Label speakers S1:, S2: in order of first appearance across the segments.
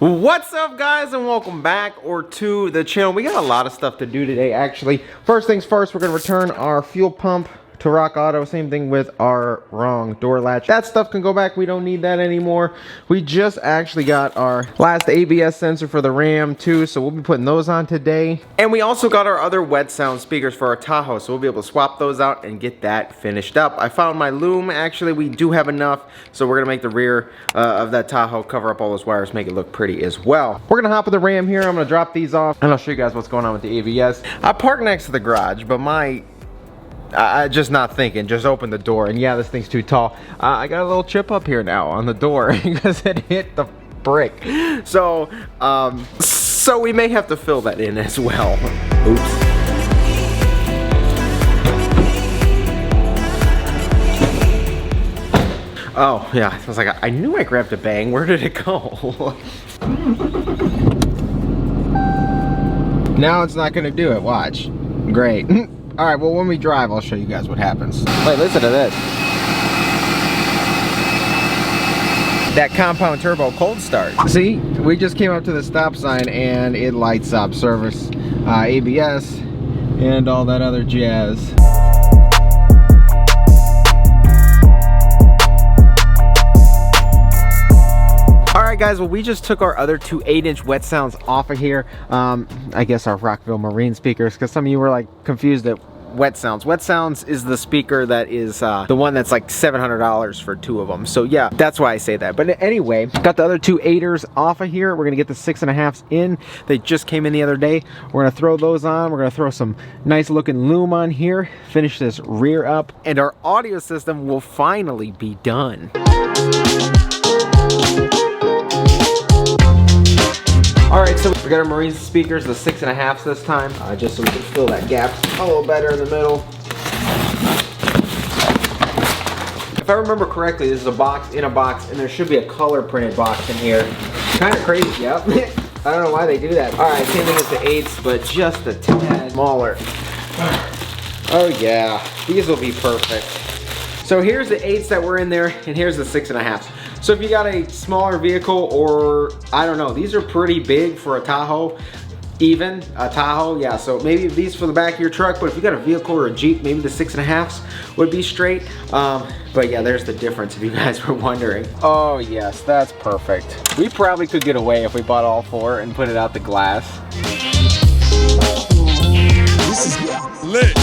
S1: What's up, guys, and welcome back to the channel. We got a lot of stuff to do today, actually. First things first, we're gonna return our fuel pump to Rock Auto. Same thing with our wrong door latch. That stuff can go back. We don't need that anymore. We just actually got our last ABS sensor for the Ram too, so we'll be putting those on today. And we also got our other wet sound speakers for our Tahoe, so we'll be able to swap those out and get that finished up. I found my loom. Actually, we do have enough, so we're gonna make the rear of that Tahoe, cover up all those wires, make it look pretty as well. We're gonna hop with the Ram here. I'm gonna drop these off and I'll show you guys what's going on with the ABS. I parked next to the garage, but I just not thinking, just opened the door, and yeah, this thing's too tall. I got a little chip up here now on the door because it hit the brick. So we may have to fill that in as well. Oops. Oh yeah, I was like, I knew I grabbed a bang. Where did it go? Now it's not gonna do it. Watch. Great. All right, well, when we drive, I'll show you guys what happens. Wait, listen to this. That compound turbo cold start. See, we just came up to the stop sign and it lights up. Service, ABS, and all that other jazz. Alright guys, well, we just took our other two 8-inch wet sounds off of here. I guess our Rockville Marine speakers, because some of you were like confused at wet sounds. Wet sounds is the speaker that is the one that's like $700 for two of them. So yeah, that's why I say that. But anyway, got the other two 8ers off of here. We're gonna get the 6.5s in. They just came in the other day. We're gonna throw those on. We're gonna throw some nice looking loom on here, finish this rear up, and our audio system will finally be done. Alright, so we got our Marine speakers, the 6.5s this time, just so we can fill that gap a little better in the middle. If I remember correctly, this is a box in a box, and there should be a color printed box in here. Kind of crazy, yep. I don't know why they do that. Alright, same thing as the 8s, but just a tad smaller. Oh yeah, these will be perfect. So here's the 8s that were in there, and here's the 6.5s. So if you got a smaller vehicle, or I don't know, these are pretty big for a Tahoe, even a Tahoe, yeah. So maybe these for the back of your truck, but if you got a vehicle or a Jeep, maybe the 6.5s would be straight. But yeah, there's the difference if you guys were wondering. Oh yes, that's perfect. We probably could get away if we bought all 4 and put it out the glass.
S2: This is lit.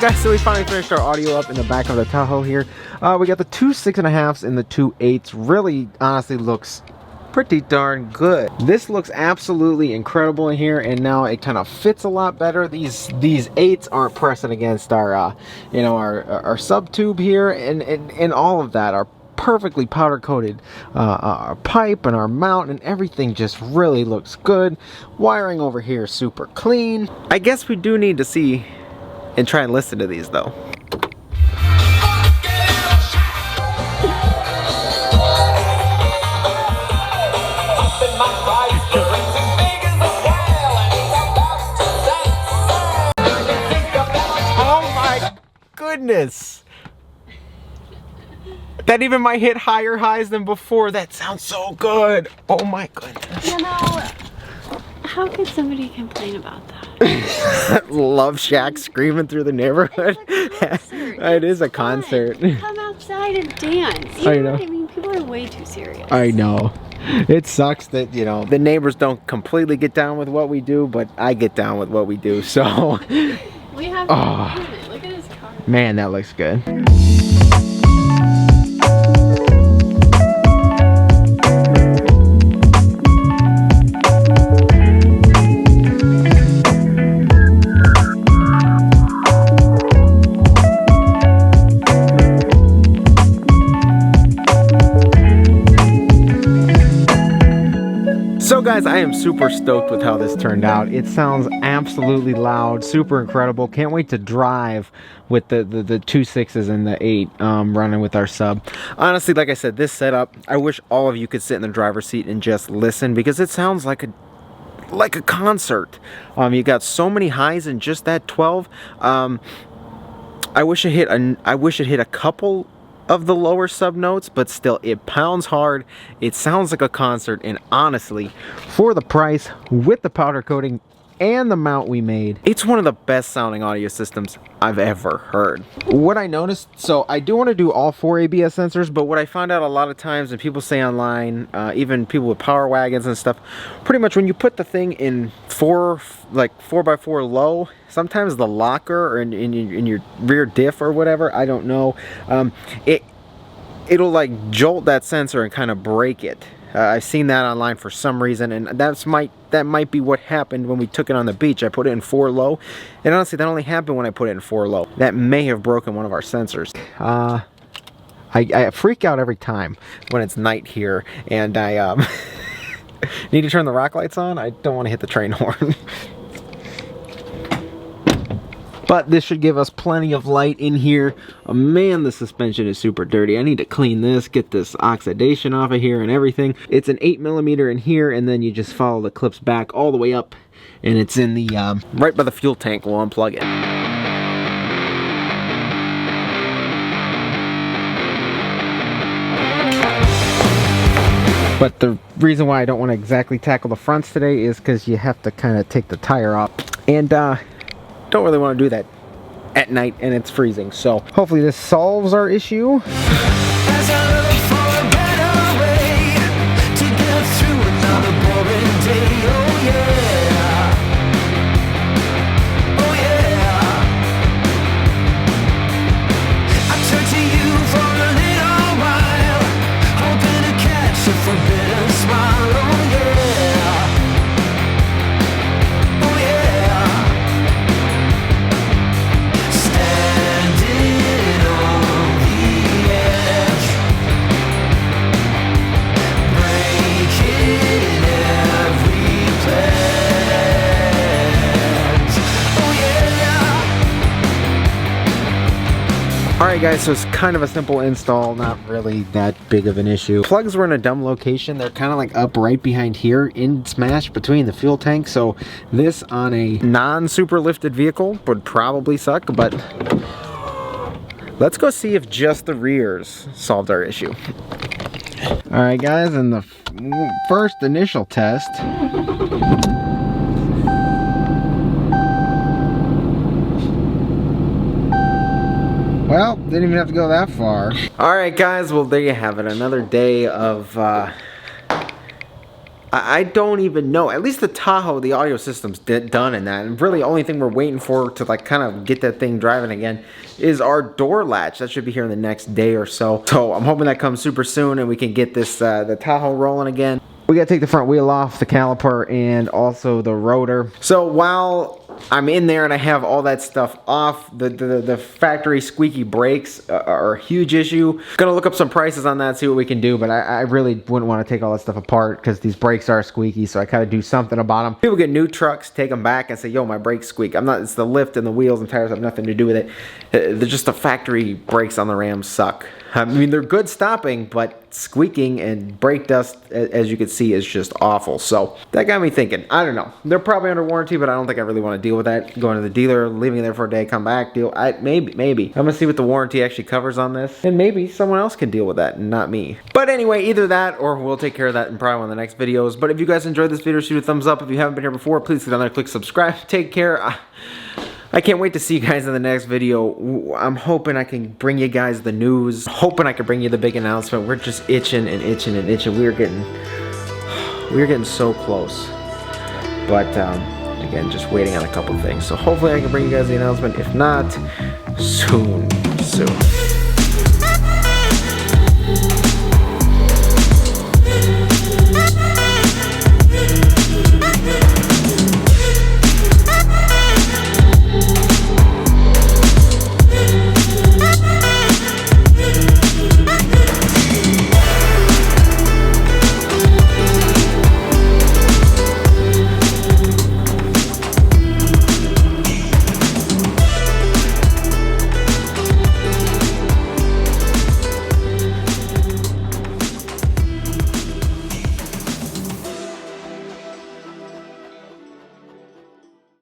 S1: Guys, so we finally finished our audio up in the back of the Tahoe here. We got the two 6.5s and the two 8s. Really, honestly, looks pretty darn good. This looks absolutely incredible in here, and now it kind of fits a lot better. These 8s aren't pressing against our, you know, our sub tube here, and all of that. Our perfectly powder coated our pipe and our mount and everything just really looks good. Wiring over here super clean. I guess we do need to see and try and listen to these though. Oh my goodness! That even might hit higher highs than before. That sounds so good. Oh my goodness.
S3: You know, how could somebody complain about that?
S1: Love Shack screaming through the neighborhood. It is a concert.
S3: Come outside and dance. You know what I mean? People are way too serious.
S1: I know. It sucks that, you know, the neighbors don't completely get down with what we do, but I get down with what we do, so.
S3: We have to do it. Look at his car.
S1: Man, that looks good. guys, I am super stoked with how this turned out. It sounds absolutely loud, super incredible. Can't wait to drive with the 2 6s and the 8 running with our sub. Honestly, like I said, this setup, I wish all of you could sit in the driver's seat and just listen, because it sounds like a concert. You got so many highs in just that 12. I wish it hit a couple of the lower sub notes, but still, it pounds hard. It sounds like a concert, and honestly, for the price, with the powder coating and the mount we made, it's one of the best sounding audio systems I've ever heard. What I noticed, so I do want to do all 4 ABS sensors, but what I found out a lot of times, and people say online, even people with power wagons and stuff, pretty much when you put the thing in 4x4 low, sometimes the locker or in your rear diff or whatever, I don't know, it'll like jolt that sensor and kind of break it. I've seen that online for some reason, and that might be what happened when we took it on the beach. I put it in 4 low, and honestly, that only happened when I put it in 4 low. That may have broken one of our sensors. I freak out every time when it's night here, and I need to turn the rock lights on. I don't want to hit the train horn. But this should give us plenty of light in here. Oh, man, the suspension is super dirty. I need to clean this, get this oxidation off of here and everything. It's an 8mm in here, and then you just follow the clips back all the way up, and it's in the right by the fuel tank. We'll unplug it. But the reason why I don't want to exactly tackle the fronts today is because you have to kind of take the tire off, and don't really want to do that at night, and it's freezing. So hopefully this solves our issue. Alright guys, so it's kind of a simple install, not really that big of an issue. Plugs were in a dumb location. They're kind of like up right behind here in smash between the fuel tank, so this on a non-super lifted vehicle would probably suck, but let's go see if just the rears solved our issue. Alright guys, in the first initial test, well, didn't even have to go that far. Alright guys, well there you have it. Another day of, I don't even know. At least the Tahoe, the audio system's done in that. And really the only thing we're waiting for to like kind of get that thing driving again is our door latch. That should be here in the next day or so. So I'm hoping that comes super soon and we can get this, the Tahoe rolling again. We gotta take the front wheel off, the caliper, and also the rotor. So while I'm in there and I have all that stuff off, the factory squeaky brakes are a huge issue. Gonna look up some prices on that, see what we can do, but I really wouldn't want to take all that stuff apart because these brakes are squeaky, so I gotta do something about them. People get new trucks, take them back and say, yo, my brakes squeak. It's the lift and the wheels and tires have nothing to do with it. They're just the factory brakes on the Ram suck. I mean, they're good stopping, but squeaking and brake dust, as you can see, is just awful. So that got me thinking. I don't know. They're probably under warranty, but I don't think I really want to deal with that. Going to the dealer, leaving it there for a day, come back, deal. Maybe. I'm gonna see what the warranty actually covers on this, and maybe someone else can deal with that, and not me. But anyway, either that, or we'll take care of that in probably one of the next videos. But if you guys enjoyed this video, shoot a thumbs up. If you haven't been here before, please click down there, click subscribe. Take care. I can't wait to see you guys in the next video. I'm hoping I can bring you guys the news. Hoping I can bring you the big announcement. We're just itching and itching and itching. We're getting so close. But again, just waiting on a couple things. So hopefully I can bring you guys the announcement. If not, soon.